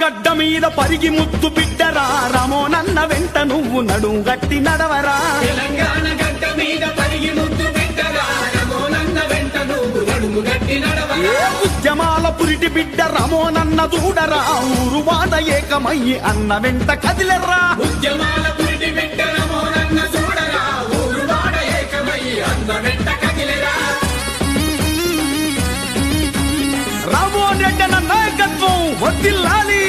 గడ్డ మీద పరిగి ముద్దు బిడ్డరా రామోనన్న వెంట నువ్వు నడుం గట్టి నడవరా. తెలంగాణ గడ్డ మీద పరిగి ముద్దు బిడ్డరా రామోనన్న వెంట నువ్వు నడుము గట్టి నడవరా. ఉద్యమాల పురిటి బిడ్డ రామోనన్న దూడరా ఊరువాడ ఏకమయ్యి అన్న వెంట కదిలెర్రా. ఉద్యమాల పురిటి బిడ్డ రామోనన్న చూడరా ఊరువాడ ఏకమయ్యి అన్న వెంట కదిలెరా. రామోహన్ రెడ్డి నాయకత్వం వర్ధిల్లాలి.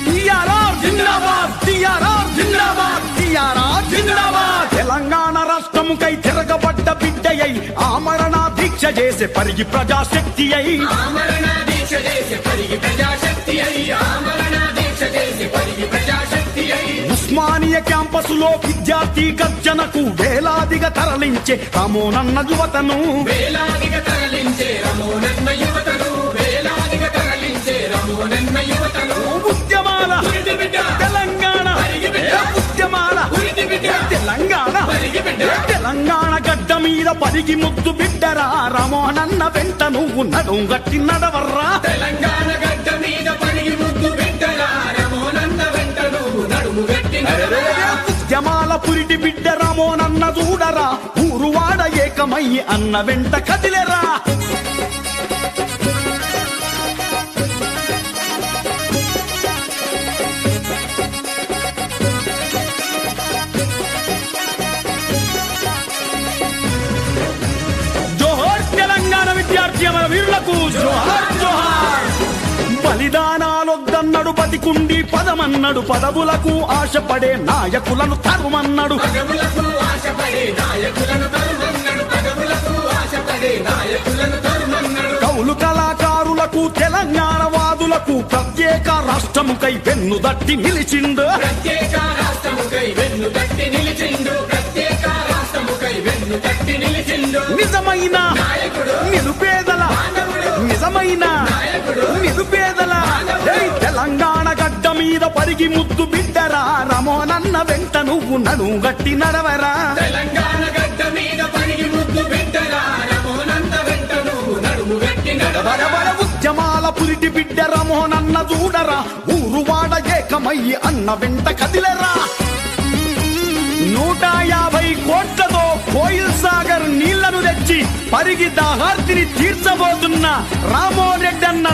టీఆర్ఆర్ జిందాబాద్, టీఆర్ఆర్ జిందాబాద్, టీఆర్ఆర్ జిందాబాద్. తెలంగాణ రాష్ట్రముకై తిరగబడ్డ బిడ్డయై ఆమరణ దీక్ష చేసే పరిగి ప్రజాశక్తి అయి. ఆమరణ దీక్ష చేసే పరిగి ప్రజాశక్తి అయి. ఆమరణ దీక్ష చేసే పరిగి ప్రజాశక్తి అయి. ఉస్మానియా క్యాంపసులో విద్యార్థి గర్జనకు వేలాదిగా తరలించే రామోనన్న యువతను. వేలాదిగా తరలించే రామోనన్న యువతను. వేలాదిగా తరలించే రామోనన్న యువతను. ఉద్యమాల తెలంగాణ, ఉద్యమాల తెలంగాణ, తెలంగాణ గడ్డ మీద పరిగి ముద్దు బిడ్డరా రామోనన్న వెంట నువ్వు నడుం గట్టి నడవర్రా. తెలంగాణ గడ్డ మీద పరిగి ముద్దు బిడ్డరా రామోనన్న వెంట నువ్వు నడుము గట్టి నడవరా. ఉద్యమాల పురిటి బిడ్డ రామోనన్న చూడరా ఊరువాడ ఏకమయ్యి అన్న వెంట కదిలెరా. జోహార్ తెలంగాణ విద్యార్థి అమర వీరులకు జోహార్ జోహార్. బలిదానాలొద్దన్నడు బతికుండి పదమన్నడు పదవులకు ఆశపడే నాయకులను తరుమన్నడు. పదవులకు ఆశపడే నాయకులను తరుమన్నడు. పదవులకు ఆశపడే నాయకులను తరుమన్నడు. కౌలు కళాకారులకు తెలంగాణ వాదులకు ప్రత్యేక రాష్ట్రముకై వెన్నుదట్టి నిలిచిండు. ప్రత్యేక రాష్ట్రముకై వెన్ను తట్టి నిలిచిండు. ప్రత్యేక రాష్ట్రముకై వెన్ను తట్టి నిలిచిండు. నిజమైన నాయకుడు నిరుపేదల, నిజమైన నిరుపేదల జై తెలంగాణ గడ్డ మీద పరిగి ముద్దు బిడ్డరా రామోనన్న వెంట నువ్వు నడుం గట్టి నడవరా. తెలంగాణ గడ్డ మీద పరిగి ముద్దు బిడ్డరా రామోనన్న వెంట నువ్వు నడుము గట్టి నడవరా. బరబర ఉద్యమాల పురిటి బిడ్డ రామోనన్న చూడరా ఊరువాడ ఏకమయ్యి అన్న వెంట కదిలెరా. 150 కోట్లతో కోయిల్ సాగర్ నీళ్లను తెచ్చి పరిగి దాహార్తిని తీర్చబోతున్న రామోహన్ రెడ్డి అన్న